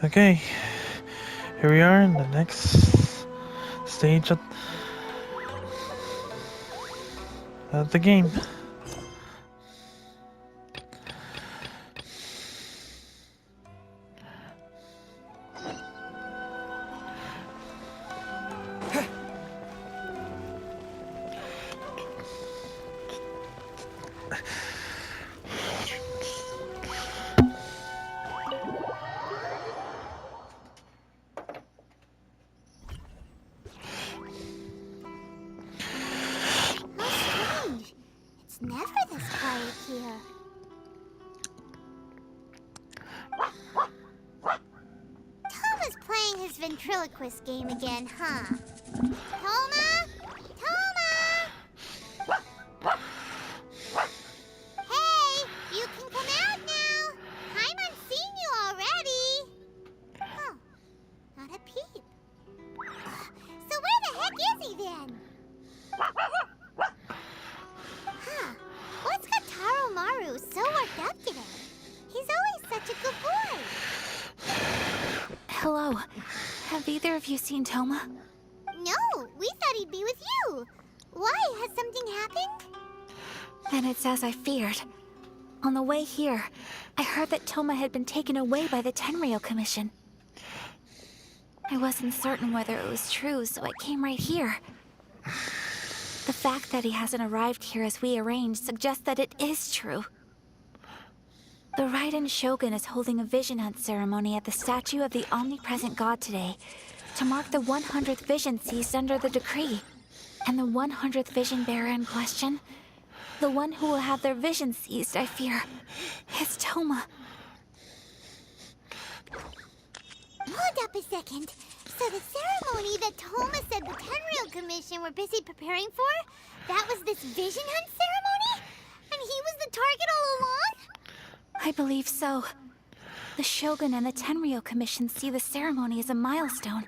Okay, here we are in the next stage of the game. It's never this quiet here. Toma's playing his ventriloquist game again, huh? Toma? Toma! Hey, you can come out now. Paimon's seen you already. Oh, not a peep. So where the heck is he then? Huh, what's got Taro Maru so worked up today? He's always such a good boy. Hello. Have either of you seen Toma? No, we thought he'd be with you. Why? Has something happened? Then it's as I feared. On the way here, I heard that Toma had been taken away by the Tenryou Commission. I wasn't certain whether it was true, so I came right here. The fact that he hasn't arrived here as we arranged suggests that it is true. The Raiden Shogun is holding a vision hunt ceremony at the statue of the omnipresent god today to mark the 100th vision seized under the decree. And the 100th vision bearer in question, the one who will have their vision seized, I fear, is Toma. Hold up a second. So the ceremony that Toma said the Tenryou Commission were busy preparing for, that was this vision hunt ceremony? And he was the target all along? I believe so. The Shogun and the Tenryou Commission see the ceremony as a milestone.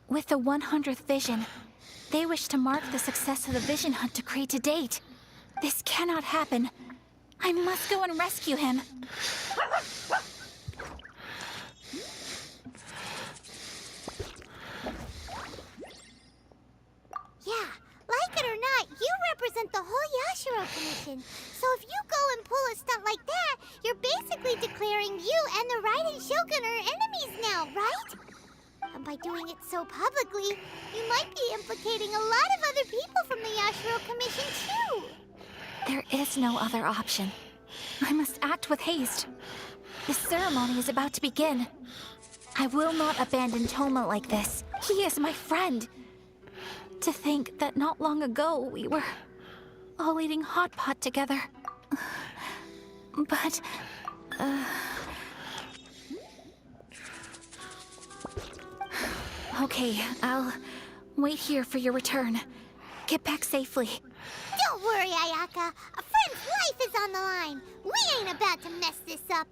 With the 100th vision, they wish to mark the success of the vision hunt decree to date. This cannot happen. I must go and rescue him. Yeah, like it or not, you represent the whole Yashiro Commission. So if you go and pull a stunt like that, you're basically declaring you and the Raiden Shogun are enemies now, right? And by doing it so publicly, you might be implicating a lot of other people from the Yashiro Commission too. There is no other option. I must act with haste. The ceremony is about to begin. I will not abandon Toma like this. He is my friend. To think that not long ago we were all eating hot pot together. But, Okay, I'll wait here for your return. Get back safely. Don't worry, Ayaka. A friend's life is on the line. We ain't about to mess this up.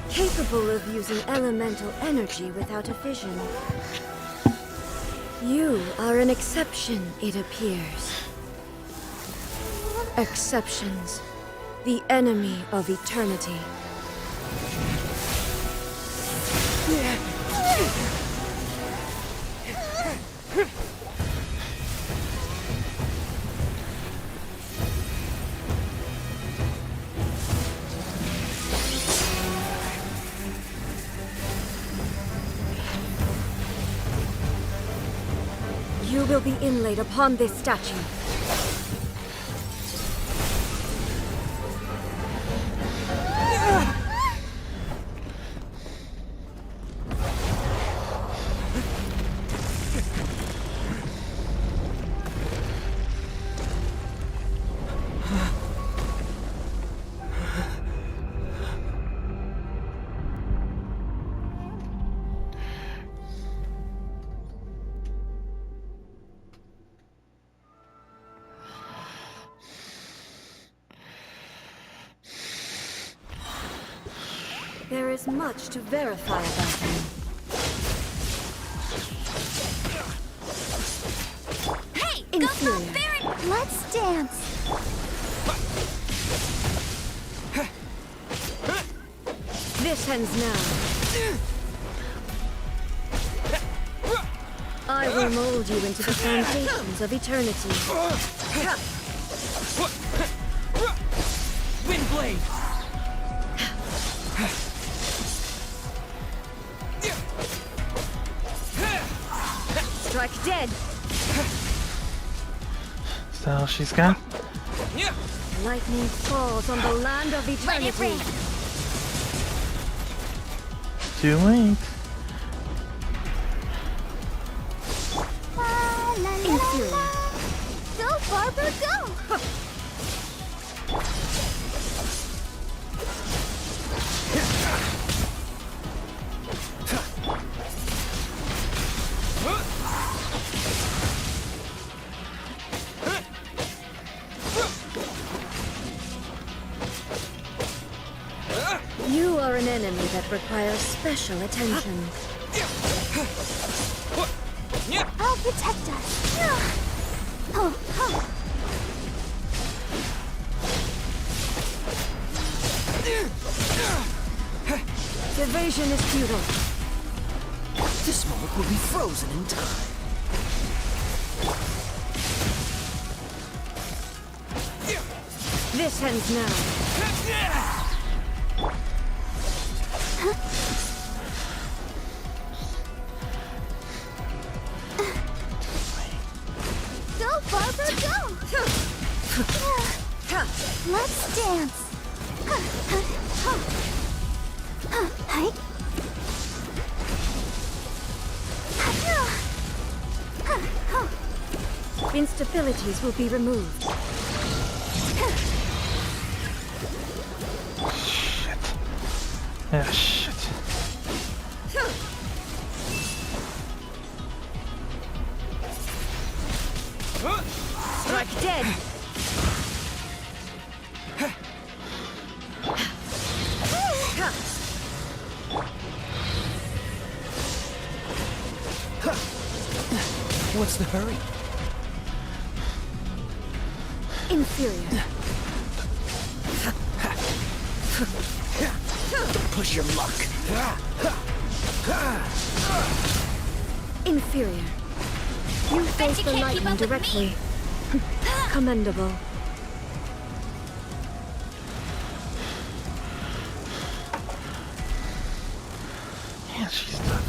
Capable of using elemental energy without a vision. You are an exception, it appears. Exceptions. The enemy of eternity. You will be inlaid upon this statue. There is much to verify about him. Hey, Inferior. Let's dance. This ends now. I will mold you into the foundations of eternity. Windblade! Strike dead. Is that all she's got? Lightning falls on the land of eternity. Too late. La, la, la, Inferior. la. Go, Barbara, go! You are an enemy that requires special attention. I'll protect us. Oh, oh. Evasion is futile. This moment will be frozen in time. This ends now. Go, Barbara, go! Let's dance. Hi. Instabilities will be removed. Shit. Yeah, shit. Strike dead. What's the hurry? Inferior. Push your luck. Inferior. You face you the can't keep lightning up with directly. Commendable. Man, she's done.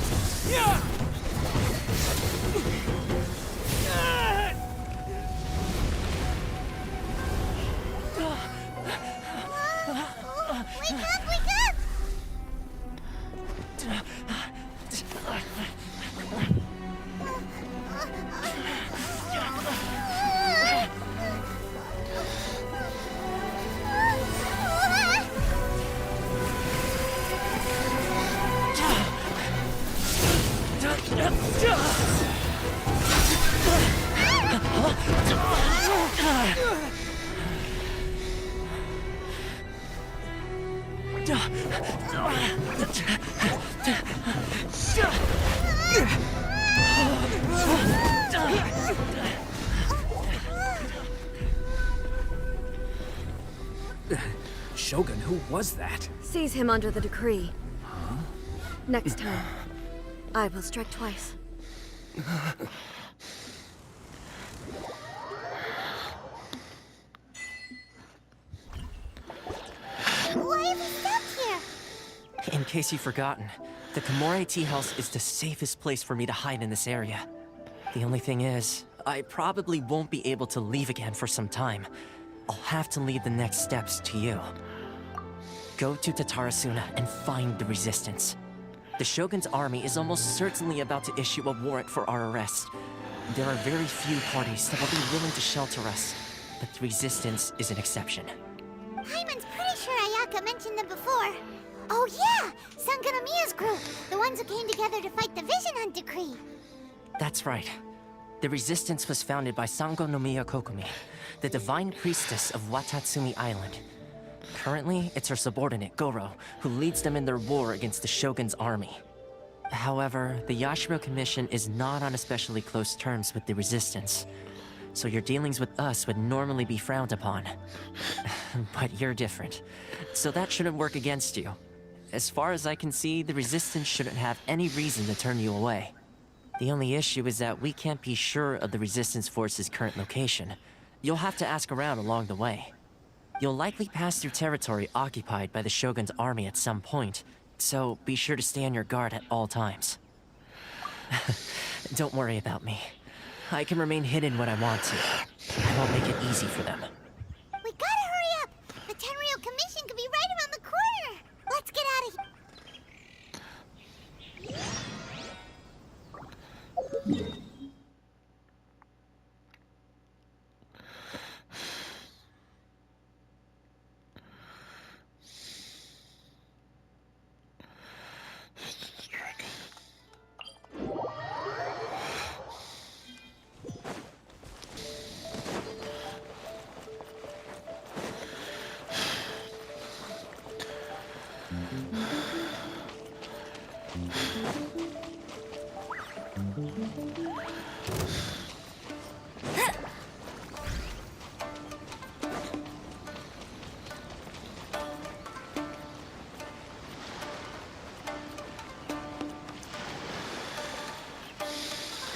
Wake up, wake up! Who was that? Seize him under the decree. Next time, I will strike twice. Why have we stopped here? In case you've forgotten, the Komore Tea House is the safest place for me to hide in this area. The only thing is, I probably won't be able to leave again for some time. I'll have to leave the next steps to you. Go to Tatarasuna and find the resistance. The Shogun's army is almost certainly about to issue a warrant for our arrest. There are very few parties that will be willing to shelter us, but the resistance is an exception. Hyman's pretty sure Ayaka mentioned them before. Oh yeah! Sangonomiya's group! The ones who came together to fight the Vision Hunt decree! That's right. The resistance was founded by Sango no Miya Kokumi, the divine priestess of Watatsumi Island. Currently, it's her subordinate, Goro, who leads them in their war against the Shogun's army. However, the Yashiro Commission is not on especially close terms with the resistance, so your dealings with us would normally be frowned upon. But you're different, so that shouldn't work against you. As far as I can see, the resistance shouldn't have any reason to turn you away. The only issue is that we can't be sure of the resistance force's current location. You'll have to ask around along the way. You'll likely pass through territory occupied by the Shogun's army at some point, so be sure to stay on your guard at all times. Don't worry about me. I can remain hidden when I want to. I won't make it easy for them. We gotta hurry up! The Tenryou Commission could be right around the corner! Let's get out of here!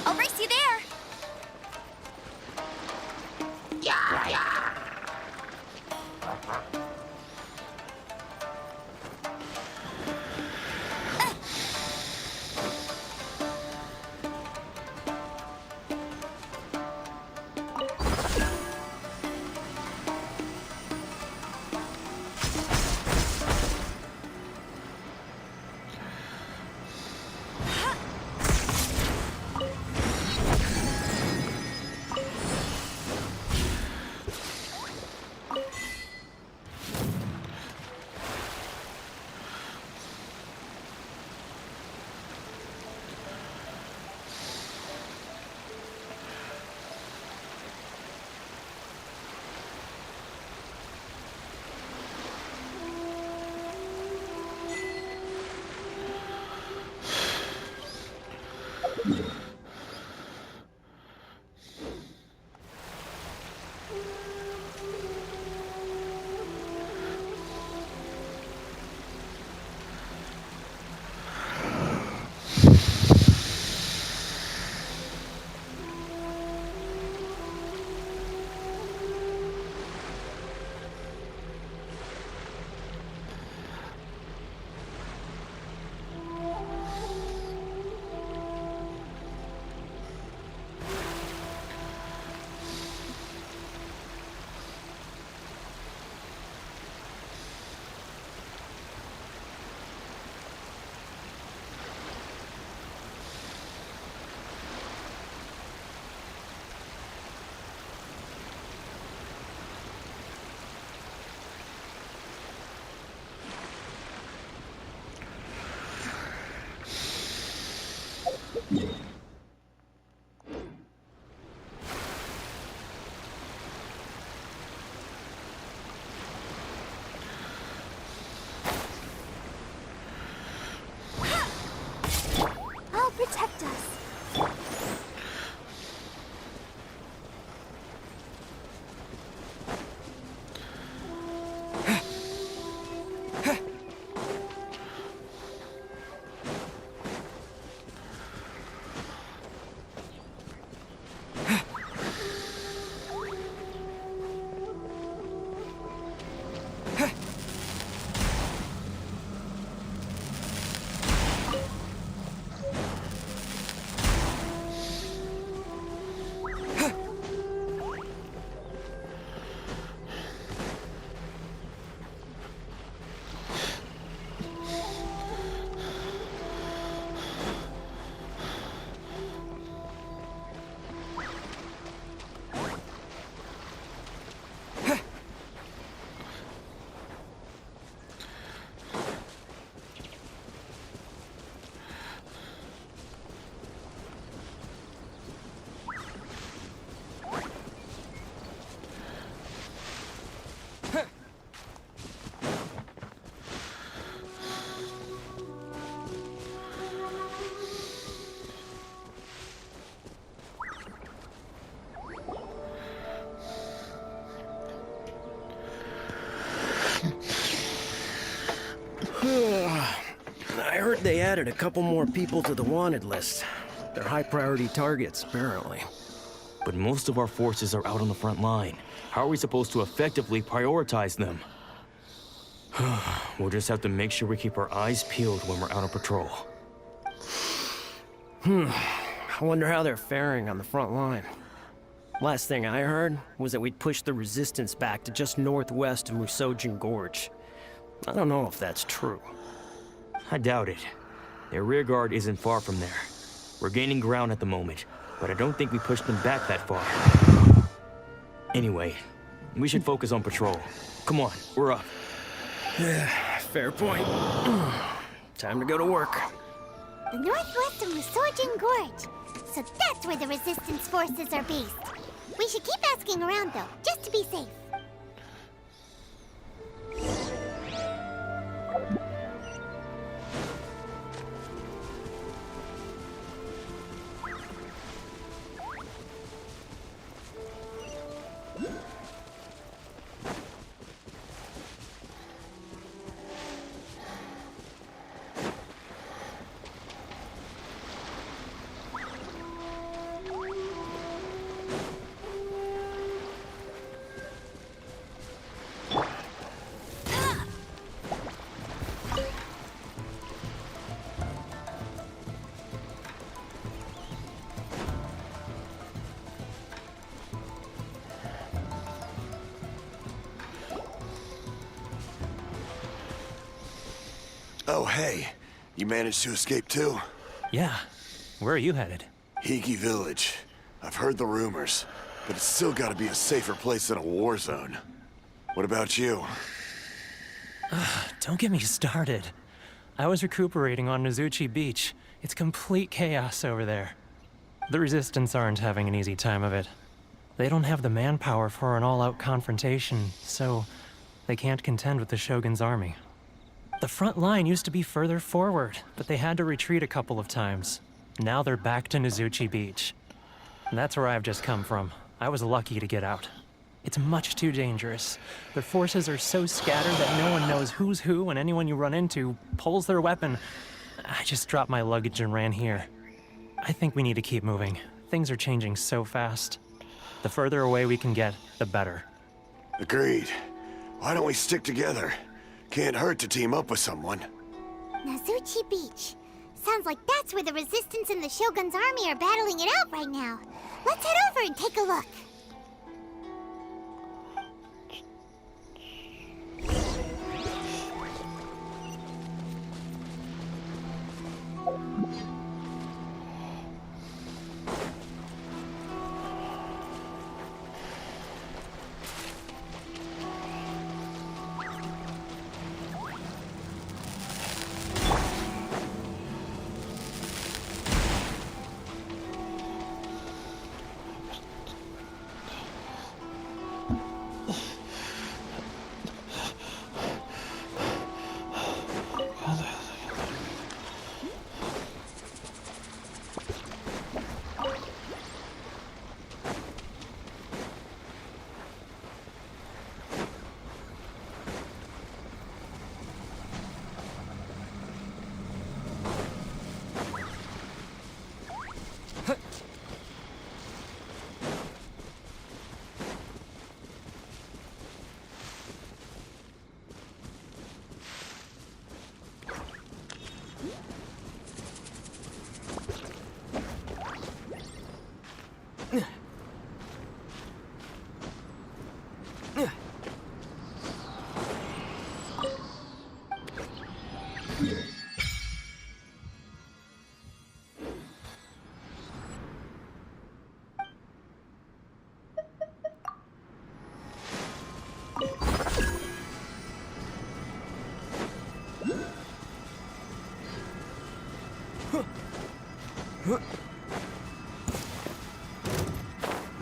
I'll race you there! Protect us. They added a couple more people to the wanted list. They're high-priority targets, apparently. But most of our forces are out on the front line. How are we supposed to effectively prioritize them? We'll just have to make sure we keep our eyes peeled when we're out on patrol. I wonder how they're faring on the front line. Last thing I heard was that we'd pushed the resistance back to just northwest of Musojin Gorge. I don't know if that's true. I doubt it. Their rear guard isn't far from there. We're gaining ground at the moment, but I don't think we pushed them back that far. Anyway, we should focus on patrol. Come on, we're up. Yeah, fair point. Time to go to work. The northwest of Musojin Gorge. So that's where the resistance forces are based. We should keep asking around though, just to be safe. Oh, hey. You managed to escape too? Yeah. Where are you headed? Hiki Village. I've heard the rumors, but it's still gotta be a safer place than a war zone. What about you? Don't get me started. I was recuperating on Nozuchi Beach. It's complete chaos over there. The Resistance aren't having an easy time of it. They don't have the manpower for an all-out confrontation, so they can't contend with the Shogun's army. The front line used to be further forward, but they had to retreat a couple of times. Now they're back to Nozuchi Beach. And that's where I've just come from. I was lucky to get out. It's much too dangerous. Their forces are so scattered that no one knows who's who, and anyone you run into pulls their weapon. I just dropped my luggage and ran here. I think we need to keep moving. Things are changing so fast. The further away we can get, the better. Agreed. Why don't we stick together? Can't hurt to team up with someone. Nozuchi Beach. Sounds like that's where the Resistance and the Shogun's army are battling it out right now. Let's head over and take a look.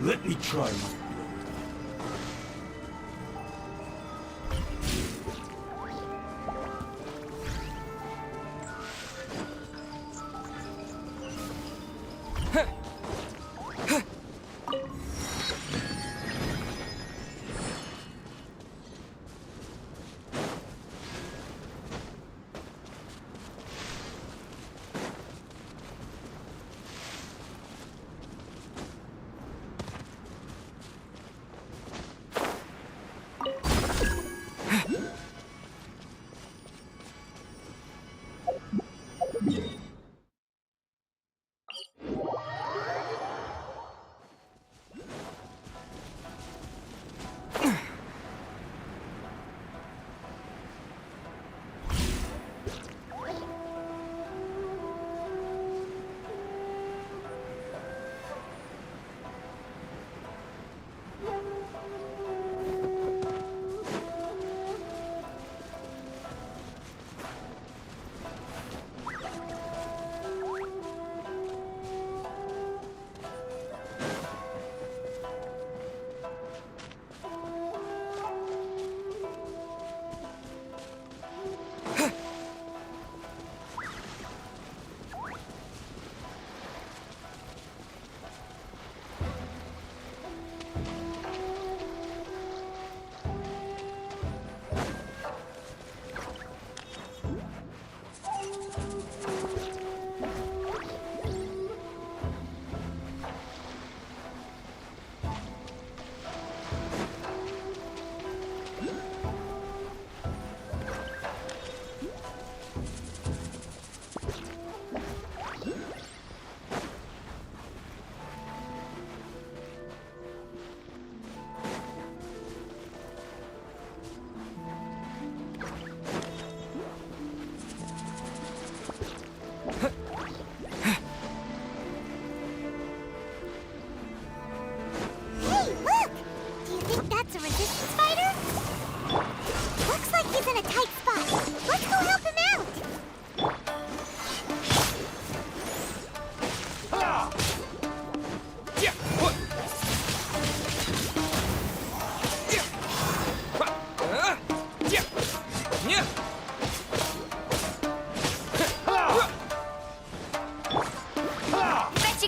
Let me try.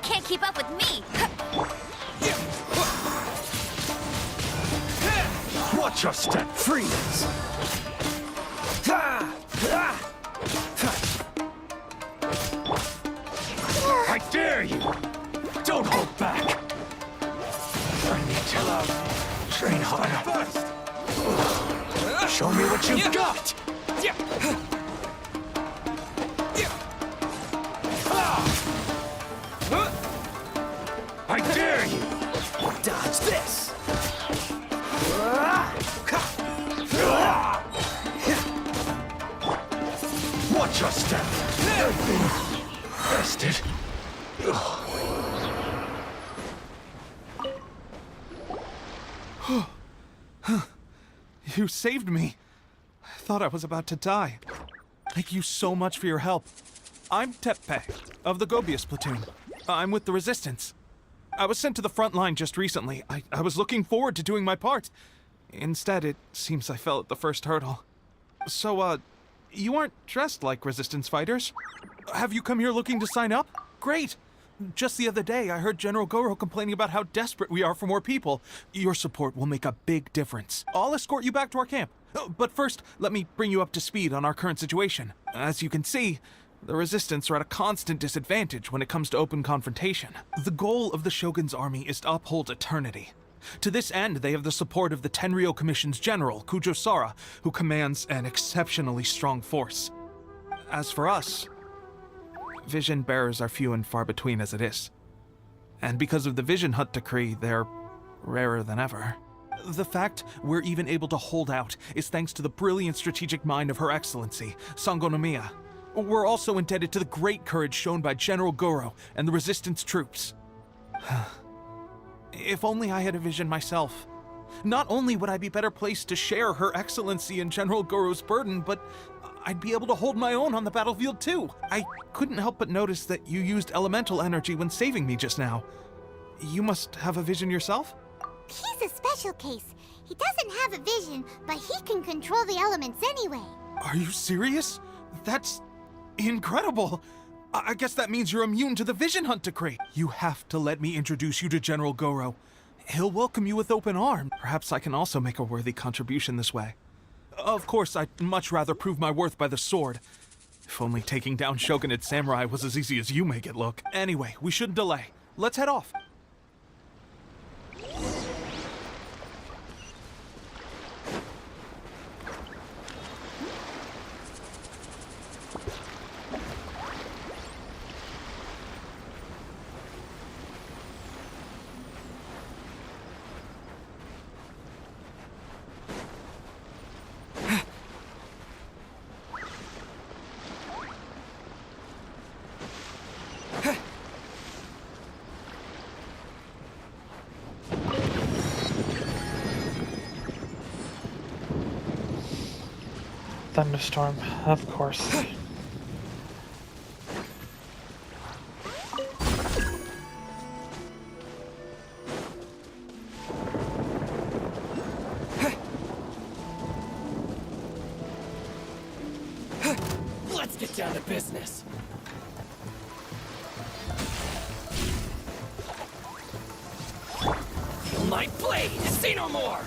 can't keep up with me! Watch your step, freeze! I dare you! Don't hold back! I need to train harder. Show me what you've got! I dare you! Dodge this! Watch your step! I've been bested. You saved me. I thought I was about to die. Thank you so much for your help. I'm Tepe, of the Gobius platoon. I'm with the Resistance. I was sent to the front line just recently. I was looking forward to doing my part. Instead, it seems I fell at the first hurdle. So, you aren't dressed like Resistance fighters? Have you come here looking to sign up? Great! Just the other day, I heard General Goro complaining about how desperate we are for more people. Your support will make a big difference. I'll escort you back to our camp. But first, let me bring you up to speed on our current situation. As you can see, the Resistance are at a constant disadvantage when it comes to open confrontation. The goal of the Shogun's army is to uphold eternity. To this end, they have the support of the Tenryou Commission's general, Kujo-sara, who commands an exceptionally strong force. As for us, vision bearers are few and far between as it is. And because of the Vision Hut decree, they're rarer than ever. The fact we're even able to hold out is thanks to the brilliant strategic mind of Her Excellency, Sango Nomiya. We're also indebted to the great courage shown by General Goro and the Resistance troops. If only I had a vision myself. Not only would I be better placed to share Her Excellency and General Goro's burden, but I'd be able to hold my own on the battlefield too. I couldn't help but notice that you used elemental energy when saving me just now. You must have a vision yourself? He's a special case. He doesn't have a vision, but he can control the elements anyway. Are you serious? That's incredible. I guess that means you're immune to the Vision Hunt decree. You have to let me introduce you to General Goro. He'll welcome you with open arms. Perhaps I can also make a worthy contribution this way. Of course, I'd much rather prove my worth by the sword. If only taking down Shogunate samurai was as easy as you make it look. Anyway, we shouldn't delay. Let's head off. Thunderstorm, of course. Let's get down to business. My blade! Say no more!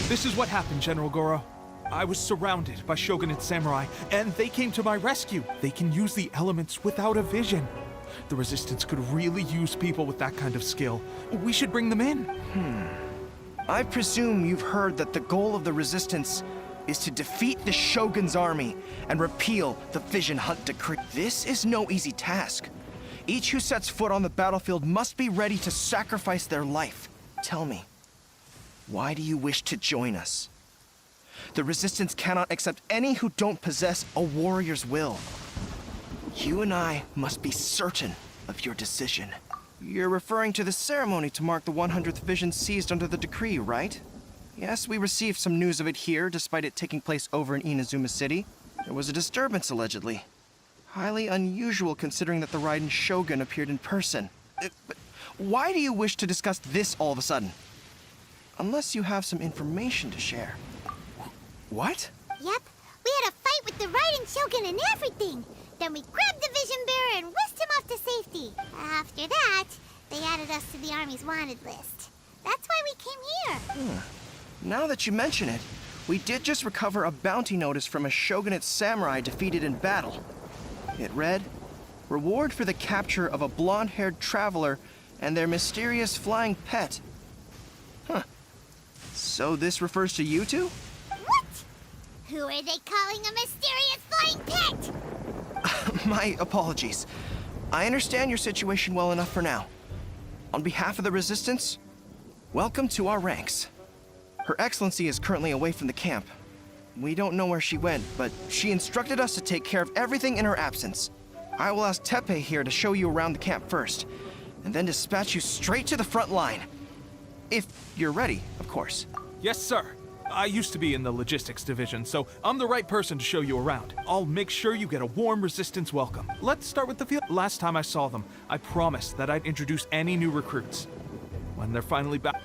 This is what happened, General Goro. I was surrounded by shogunate samurai, and they came to my rescue. They can use the elements without a vision. The Resistance could really use people with that kind of skill. We should bring them in. I presume you've heard that the goal of the Resistance is to defeat the Shogun's army and repeal the Vision Hunt Decree. This is no easy task. Each who sets foot on the battlefield must be ready to sacrifice their life. Tell me, why do you wish to join us? The Resistance cannot accept any who don't possess a warrior's will. You and I must be certain of your decision. You're referring to the ceremony to mark the 100th Vision seized under the decree, right? Yes, we received some news of it here, despite it taking place over in Inazuma City. There was a disturbance, allegedly. Highly unusual considering that the Raiden Shogun appeared in person. But why do you wish to discuss this all of a sudden? Unless you have some information to share. What? Yep, we had a fight with the Raiden Shogun and everything. Then we grabbed the Vision Bearer and whisked him off to safety. After that, they added us to the Army's wanted list. That's why we came here. Now that you mention it, we did just recover a bounty notice from a Shogunate samurai defeated in battle. It read, "Reward for the capture of a blonde-haired traveler and their mysterious flying pet." Huh. So this refers to you two? What? Who are they calling a mysterious flying pet? My apologies. I understand your situation well enough for now. On behalf of the Resistance, welcome to our ranks. Her Excellency is currently away from the camp. We don't know where she went, but she instructed us to take care of everything in her absence. I will ask Teppei here to show you around the camp first, and then dispatch you straight to the front line. If you're ready, of course. Yes, sir. I used to be in the logistics division, so I'm the right person to show you around. I'll make sure you get a warm Resistance welcome. Let's start with the field. Last time I saw them, I promised that I'd introduce any new recruits. When they're finally back...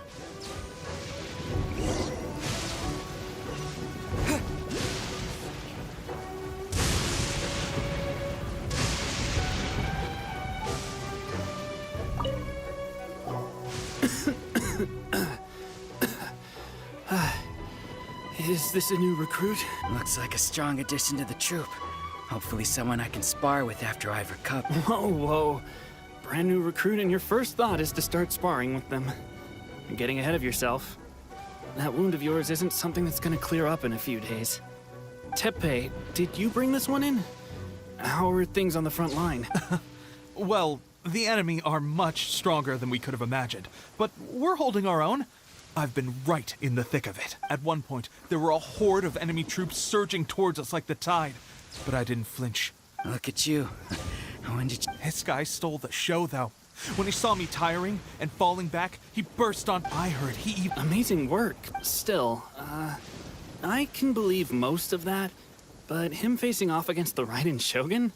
Is this a new recruit? Looks like a strong addition to the troop. Hopefully someone I can spar with after I've recovered. Whoa. Brand new recruit and your first thought is to start sparring with them. You're getting ahead of yourself. That wound of yours isn't something that's gonna clear up in a few days. Teppei, did you bring this one in? How are things on the front line? Well, the enemy are much stronger than we could have imagined, but we're holding our own. I've been right in the thick of it. At one point, there were a horde of enemy troops surging towards us like the tide, but I didn't flinch. Look at you. When did you... This guy stole the show, though. When he saw me tiring and falling back, he burst on... I heard he even... Amazing work. Still, I can believe most of that, but him facing off against the Raiden Shogun?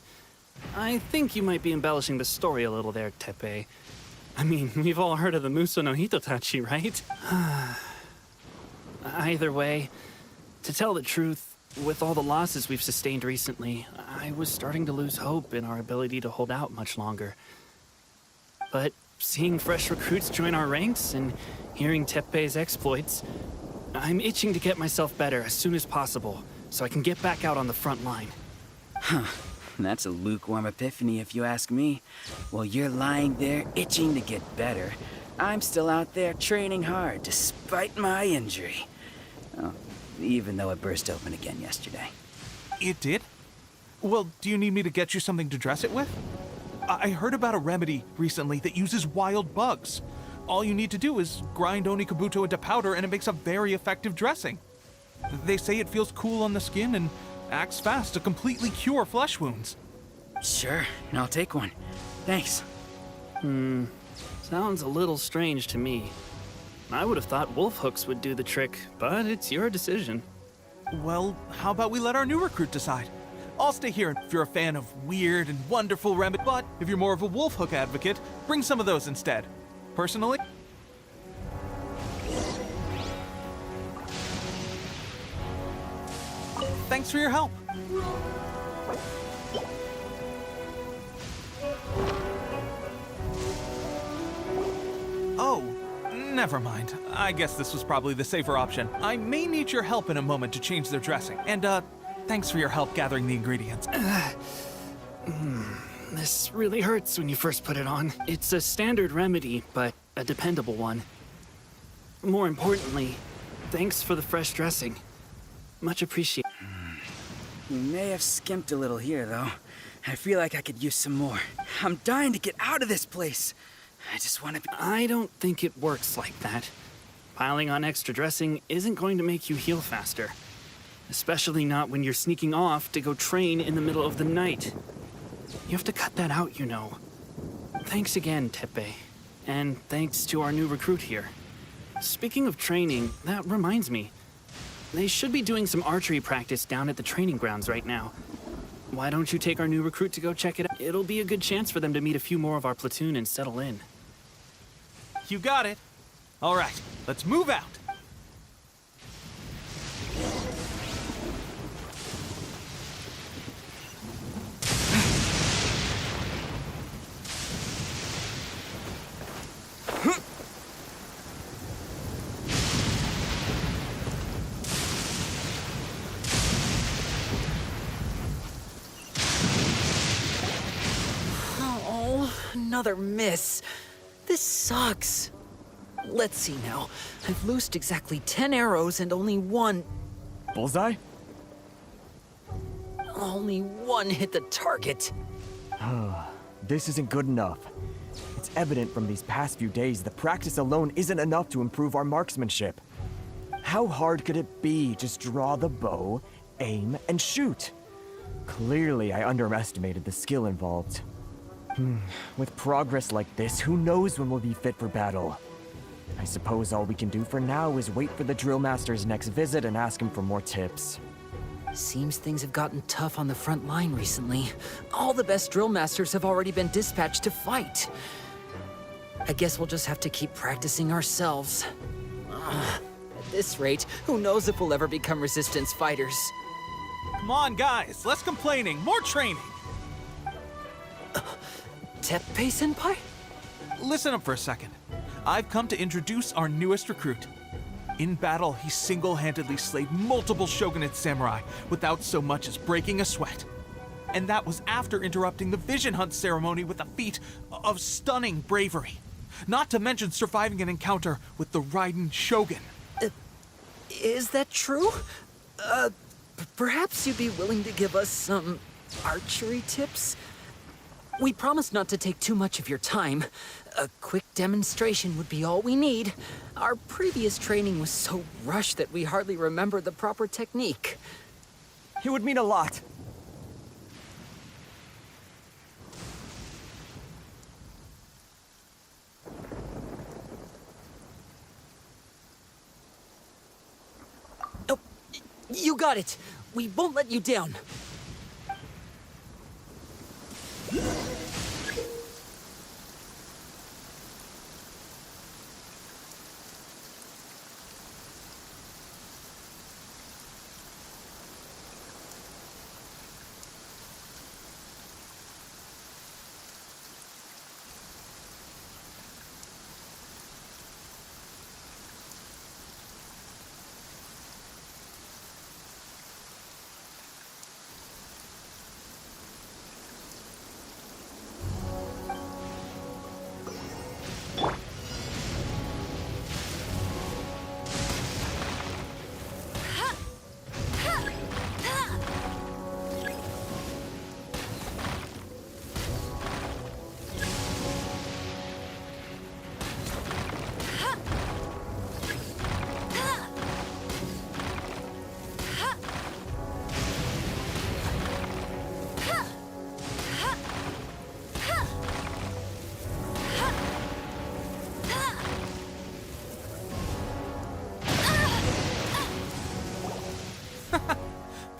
I think you might be embellishing the story a little there, Teppei. I mean, we've all heard of the Muso no Hitotachi, right? Either way, to tell the truth, with all the losses we've sustained recently, I was starting to lose hope in our ability to hold out much longer. But seeing fresh recruits join our ranks and hearing Teppei's exploits, I'm itching to get myself better as soon as possible so I can get back out on the front line. Huh. That's a lukewarm epiphany if you ask me. While you're lying there itching to get better, I'm still out there training hard despite my injury. Oh, even though it burst open again yesterday. It did? Well, do you need me to get you something to dress it with? I heard about a remedy recently that uses wild bugs. All you need to do is grind Onikabuto into powder and it makes a very effective dressing. They say it feels cool on the skin and acts fast to completely cure flesh wounds. Sure, I'll take one. Thanks. Sounds a little strange to me. I would have thought wolf hooks would do the trick, but it's your decision. Well, how about we let our new recruit decide? I'll stay here if you're a fan of weird and wonderful remedies, but if you're more of a wolf hook advocate, bring some of those instead. Personally, thanks for your help. Oh, Never mind. I guess this was probably the safer option. I may need your help in a moment to change their dressing. And, thanks for your help gathering the ingredients. This really hurts when you first put it on. It's a standard remedy, but a dependable one. More importantly, thanks for the fresh dressing. Much appreciated. You may have skimped a little here, though. I feel like I could use some more. I'm dying to get out of this place. I just want to be... I don't think it works like that. Piling on extra dressing isn't going to make you heal faster. Especially not when you're sneaking off to go train in the middle of the night. You have to cut that out, you know. Thanks again, Teppei. And thanks to our new recruit here. Speaking of training, that reminds me. They should be doing some archery practice down at the training grounds right now. Why don't you take our new recruit to go check it out? It'll be a good chance for them to meet a few more of our platoon and settle in. You got it. All right, let's move out. Oh, another miss. This sucks. Let's see now. I've loosed exactly 10 arrows and only one... Bullseye? Only one hit the target. This isn't good enough. It's evident from these past few days the practice alone isn't enough to improve our marksmanship. How hard could it be? Just draw the bow, aim, and shoot. Clearly, I underestimated the skill involved. With progress like this, who knows when we'll be fit for battle? I suppose all we can do for now is wait for the drill master's next visit and ask him for more tips. Seems things have gotten tough on the front line recently. All the best drill masters have already been dispatched to fight. I guess we'll just have to keep practicing ourselves. At this rate, who knows if we'll ever become resistance fighters. Come on, guys, less complaining, more training. Teppei-senpai? Listen up for a second. I've come to introduce our newest recruit. In battle, he single-handedly slayed multiple shogunate samurai without so much as breaking a sweat. And that was after interrupting the vision hunt ceremony with a feat of stunning bravery. Not to mention surviving an encounter with the Raiden Shogun. Is that true? Perhaps you'd be willing to give us some archery tips? We promise not to take too much of your time. A quick demonstration would be all we need. Our previous training was so rushed that we hardly remember the proper technique. It would mean a lot. Oh, you got it. We won't let you down.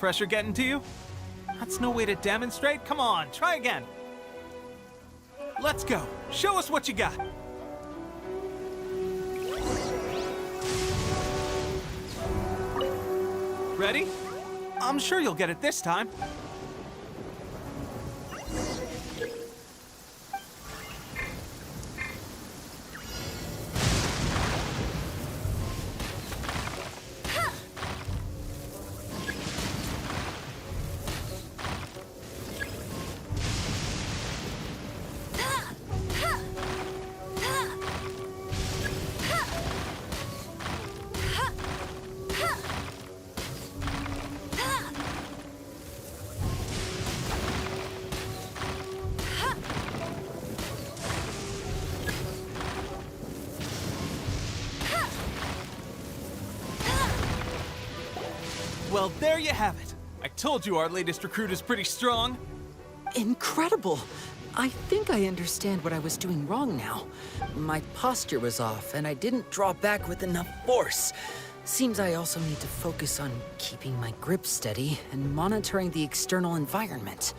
Pressure getting to you? That's no way to demonstrate. Come on, try again. Let's go. Show us what you got. Ready? I'm sure you'll get it this time. Well, there you have it. I told you our latest recruit is pretty strong. Incredible! I think I understand what I was doing wrong now. My posture was off, and I didn't draw back with enough force. Seems I also need to focus on keeping my grip steady and monitoring the external environment.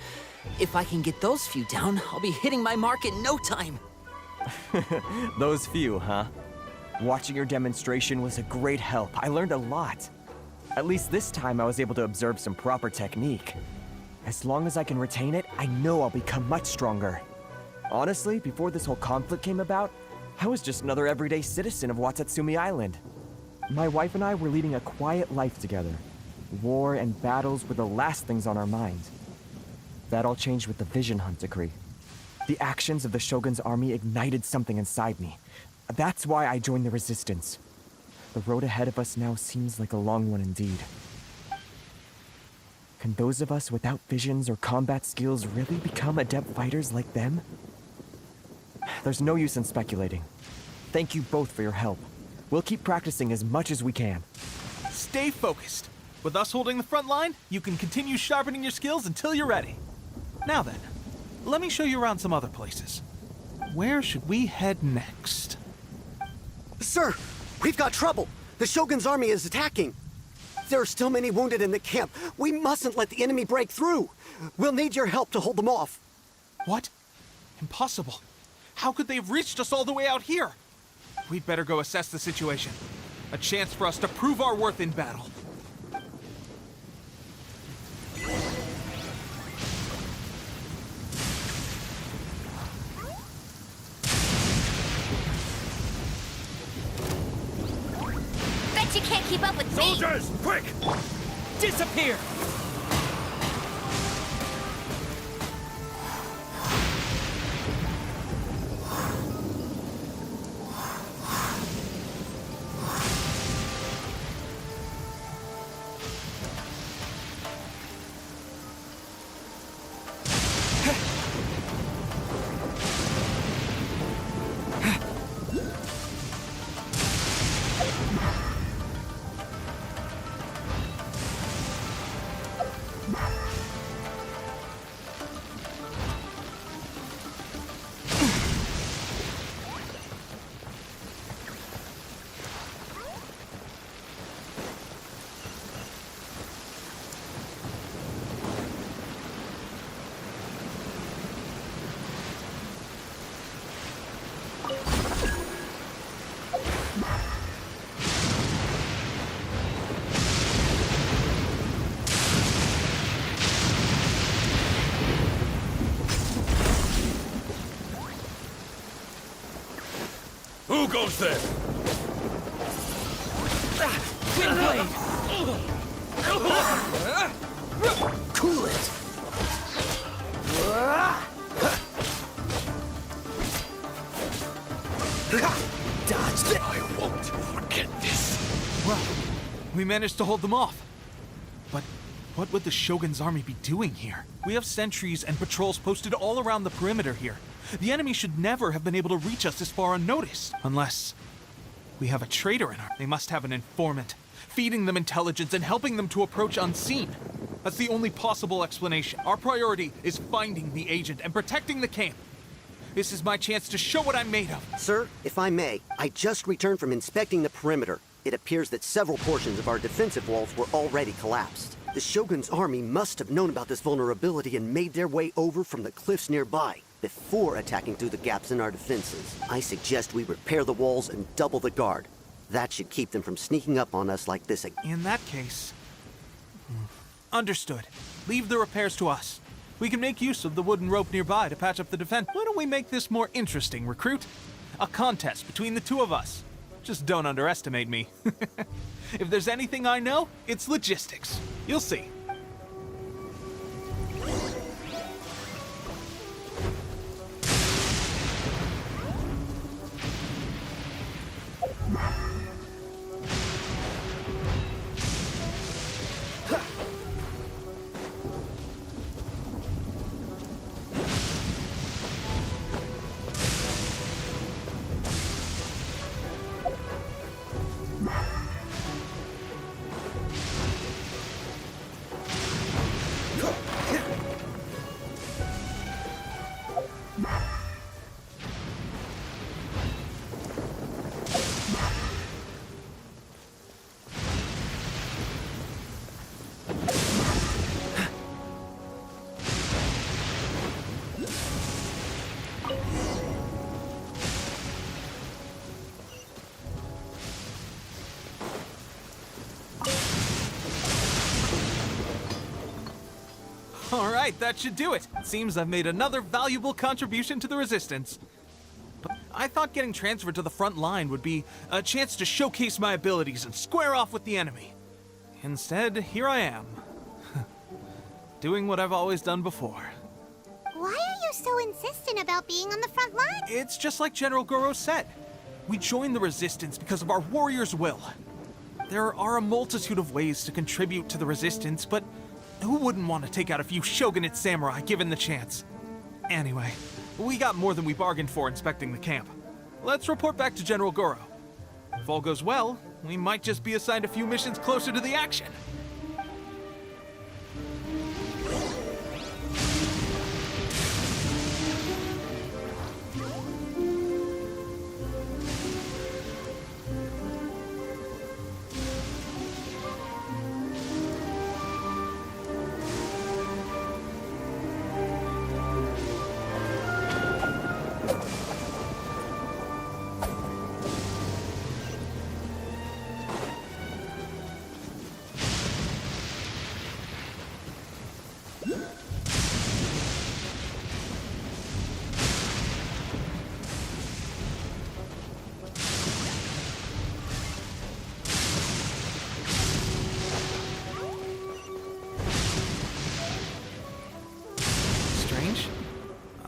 If I can get those few down, I'll be hitting my mark in no time. Those few, huh? Watching your demonstration was a great help. I learned a lot. At least this time I was able to observe some proper technique. As long as I can retain it, I know I'll become much stronger. Honestly, before this whole conflict came about, I was just another everyday citizen of Watatsumi Island. My wife and I were leading a quiet life together. War and battles were the last things on our mind. That all changed with the Vision Hunt decree. The actions of the Shogun's army ignited something inside me. That's why I joined the Resistance. The road ahead of us now seems like a long one indeed. Can those of us without visions or combat skills really become adept fighters like them? There's no use in speculating. Thank you both for your help. We'll keep practicing as much as we can. Stay focused. With us holding the front line, you can continue sharpening your skills until you're ready. Now then, let me show you around some other places. Where should we head next? Sir, we've got trouble. The Shogun's army is attacking. There are still many wounded in the camp. We mustn't let the enemy break through. We'll need your help to hold them off. What? Impossible. How could they have reached us all the way out here? We'd better go assess the situation. A chance for us to prove our worth in battle. Bet you can't keep up with me! Soldiers, quick! Disappear! Who goes there? Windblade! Cool it! Dodge it! I won't forget this. Well, we managed to hold them off. But what would the Shogun's army be doing here? We have sentries and patrols posted all around the perimeter here. The enemy should never have been able to reach us this far unnoticed. Unless we have a traitor in our... They must have an informant, feeding them intelligence and helping them to approach unseen. That's the only possible explanation. Our priority is finding the agent and protecting the camp. This is my chance to show what I'm made of. Sir, if I may, I just returned from inspecting the perimeter. It appears that several portions of our defensive walls were already collapsed. The Shogun's army must have known about this vulnerability and made their way over from the cliffs nearby before attacking through the gaps in our defenses. I suggest we repair the walls and double the guard. That should keep them from sneaking up on us like this again. In that case... Understood. Leave the repairs to us. We can make use of the wooden rope nearby to patch up the defense. Why don't we make this more interesting, recruit? A contest between the two of us. Just don't underestimate me. If there's anything I know, it's logistics. You'll see. All right, that should do it. Seems I've made another valuable contribution to the Resistance. But I thought getting transferred to the front line would be a chance to showcase my abilities and square off with the enemy. Instead, here I am. Doing what I've always done before. Why are you so insistent about being on the front line? It's just like General Goro said. We joined the Resistance because of our warrior's will. There are a multitude of ways to contribute to the Resistance, but who wouldn't want to take out a few shogunate samurai given the chance? Anyway, we got more than we bargained for inspecting the camp. Let's report back to General Goro. If all goes well, we might just be assigned a few missions closer to the action.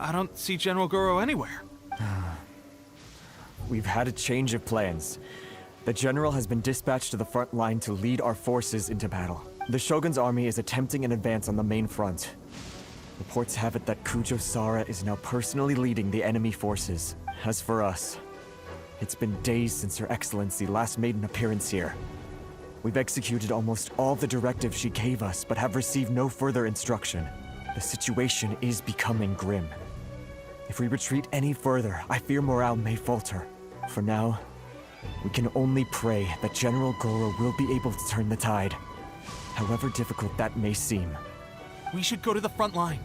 I don't see General Goro anywhere. We've had a change of plans. The general has been dispatched to the front line to lead our forces into battle. The Shogun's army is attempting an advance on the main front. Reports have it that Kujo Sara is now personally leading the enemy forces. As for us, it's been days since Her Excellency last made an appearance here. We've executed almost all the directives she gave us, but have received no further instruction. The situation is becoming grim. If we retreat any further, I fear morale may falter. For now, we can only pray that General Goro will be able to turn the tide, however difficult that may seem. We should go to the front line.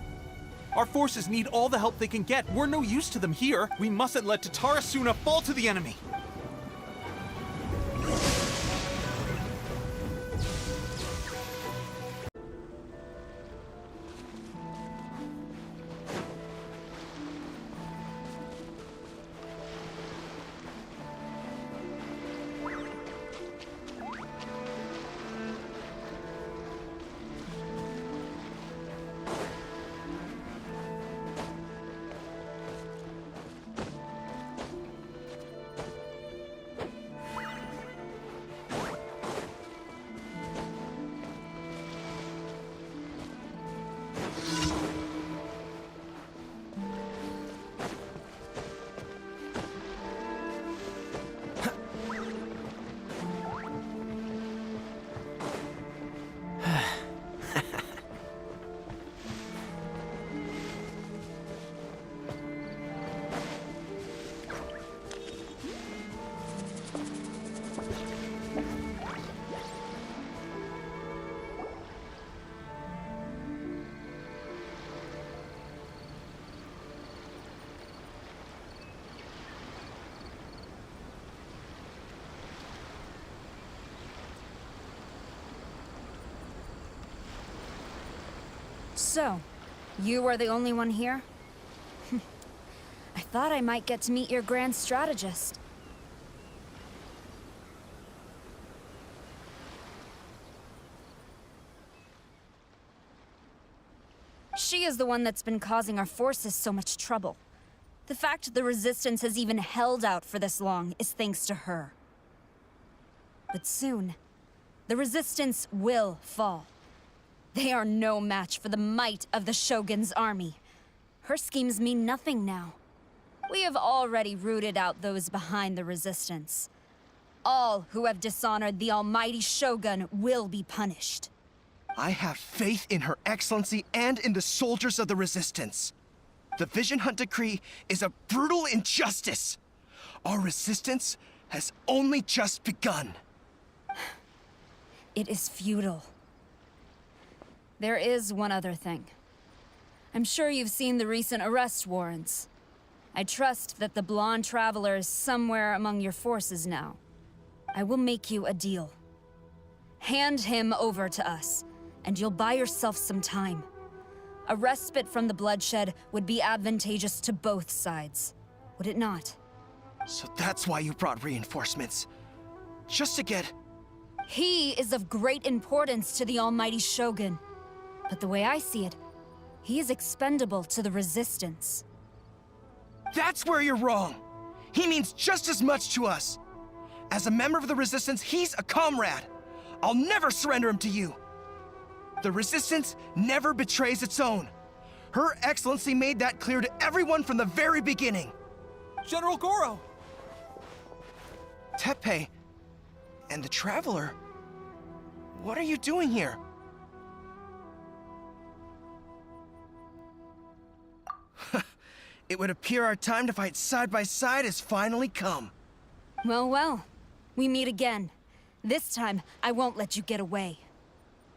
Our forces need all the help they can get. We're no use to them here. We mustn't let Tatarasuna fall to the enemy. So, you are the only one here? I thought I might get to meet your grand strategist. She is the one that's been causing our forces so much trouble. The fact the Resistance has even held out for this long is thanks to her. But soon, the Resistance will fall. They are no match for the might of the Shogun's army. Her schemes mean nothing now. We have already rooted out those behind the Resistance. All who have dishonored the almighty Shogun will be punished. I have faith in Her Excellency and in the soldiers of the Resistance. The Vision Hunt Decree is a brutal injustice. Our resistance has only just begun. It is futile. There is one other thing. I'm sure you've seen the recent arrest warrants. I trust that the blonde traveler is somewhere among your forces now. I will make you a deal. Hand him over to us, and you'll buy yourself some time. A respite from the bloodshed would be advantageous to both sides, would it not? So that's why you brought reinforcements. Just to get... He is of great importance to the almighty Shogun. But the way I see it, he is expendable to the Resistance. That's where you're wrong. He means just as much to us. As a member of the Resistance, he's a comrade. I'll never surrender him to you. The Resistance never betrays its own. Her Excellency made that clear to everyone from the very beginning. General Goro! Teppei and the Traveler, what are you doing here? It would appear our time to fight side by side has finally come. Well, well. We meet again. This time, I won't let you get away.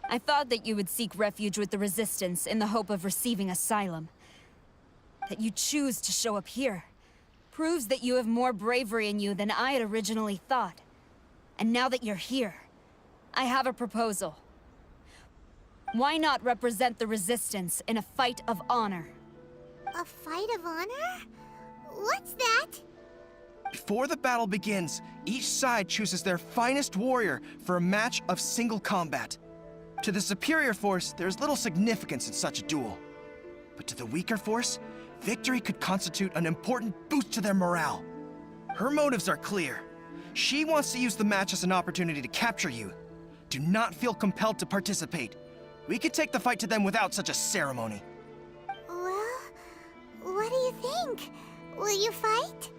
I thought that you would seek refuge with the Resistance in the hope of receiving asylum. That you choose to show up here proves that you have more bravery in you than I had originally thought. And now that you're here, I have a proposal. Why not represent the Resistance in a fight of honor? A fight of honor? What's that? Before the battle begins, each side chooses their finest warrior for a match of single combat. To the superior force, there's little significance in such a duel. But to the weaker force, victory could constitute an important boost to their morale. Her motives are clear. She wants to use the match as an opportunity to capture you. Do not feel compelled to participate. We could take the fight to them without such a ceremony. Well, what do you think? Will you fight?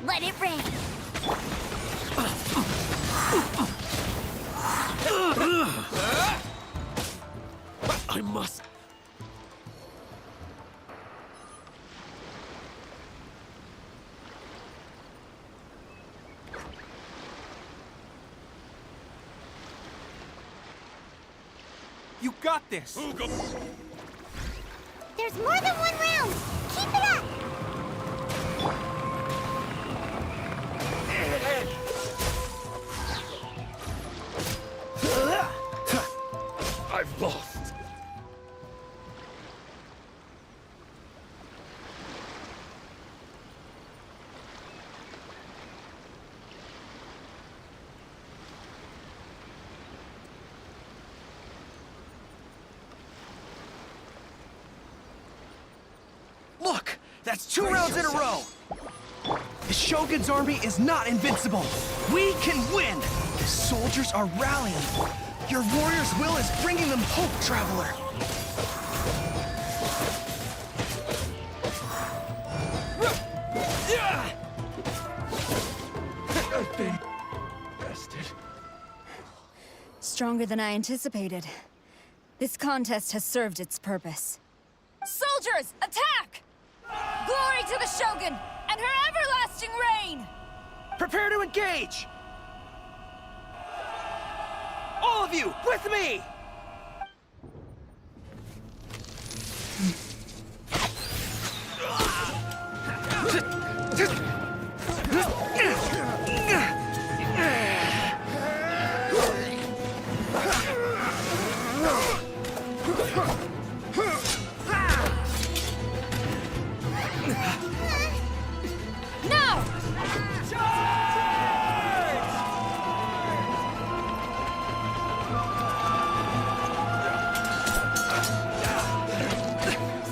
Let it rain. I must... You got this! There's more than one round! Keep it up! I've lost. Look! That's 2 rounds in a row! The Shogun's army is not invincible! We can win! The soldiers are rallying! Your warrior's will is bringing them hope, Traveler! I've been... bested. Stronger than I anticipated. This contest has served its purpose. Soldiers, attack! Glory to the Shogun and her everlasting reign! Prepare to engage! All of you, with me! Now!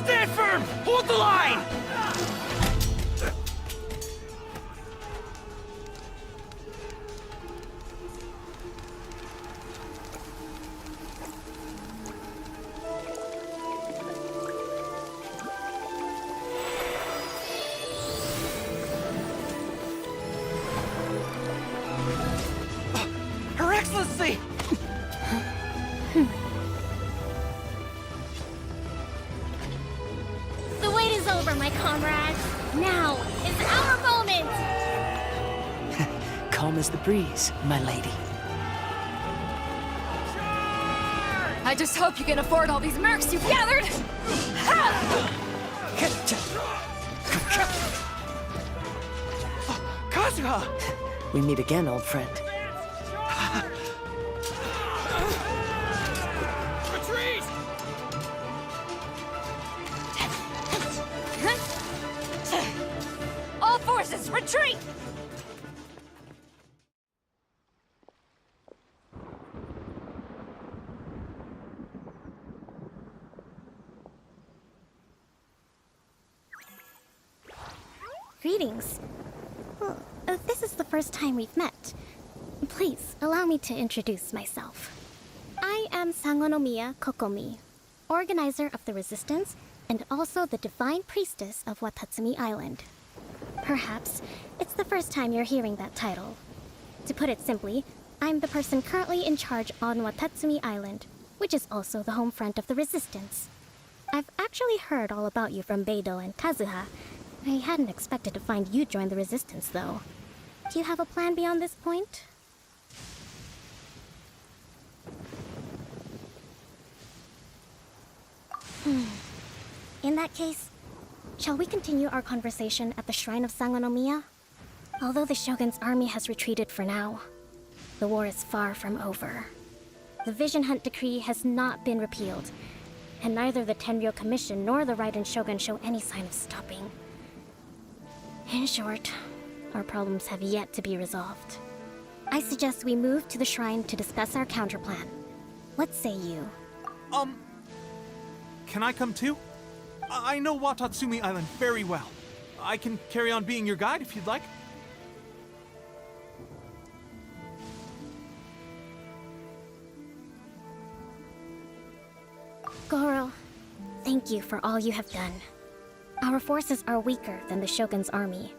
Stand firm! Hold the line! Her Excellency! as the breeze, my lady. I just hope you can afford all these mercs you've gathered! Kazuha! We meet again, old friend. Retreat! All forces, retreat! Greetings. Well, this is the first time we've met. Please, allow me to introduce myself. I am Sangonomiya Kokomi, organizer of the Resistance and also the Divine Priestess of Watatsumi Island. Perhaps it's the first time you're hearing that title. To put it simply, I'm the person currently in charge on Watatsumi Island, which is also the home front of the Resistance. I've actually heard all about you from Beidou and Kazuha. I hadn't expected to find you join the Resistance, though. Do you have a plan beyond this point? In that case, shall we continue our conversation at the Shrine of Sangonomiya? Although the Shogun's army has retreated for now, the war is far from over. The Vision Hunt Decree has not been repealed, and neither the Tenryou Commission nor the Raiden Shogun show any sign of stopping. In short, our problems have yet to be resolved. I suggest we move to the shrine to discuss our counterplan. What say you? Can I come too? I know Watatsumi Island very well. I can carry on being your guide if you'd like. Goro, thank you for all you have done. Our forces are weaker than the Shogun's army,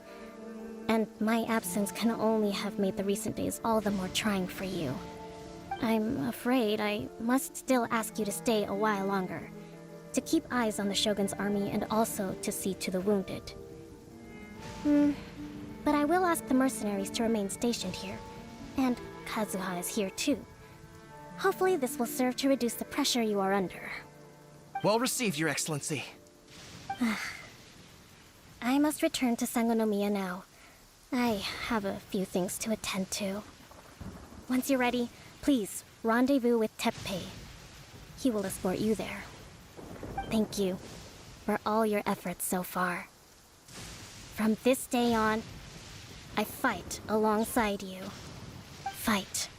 and my absence can only have made the recent days all the more trying for you. I'm afraid I must still ask you to stay a while longer, to keep eyes on the Shogun's army and also to see to the wounded. But I will ask the mercenaries to remain stationed here, and Kazuha is here too. Hopefully this will serve to reduce the pressure you are under. Well received, Your Excellency. I must return to Sangonomiya now. I have a few things to attend to. Once you're ready, please rendezvous with Teppei. He will escort you there. Thank you for all your efforts so far. From this day on, I fight alongside you. Fight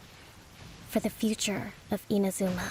for the future of Inazuma.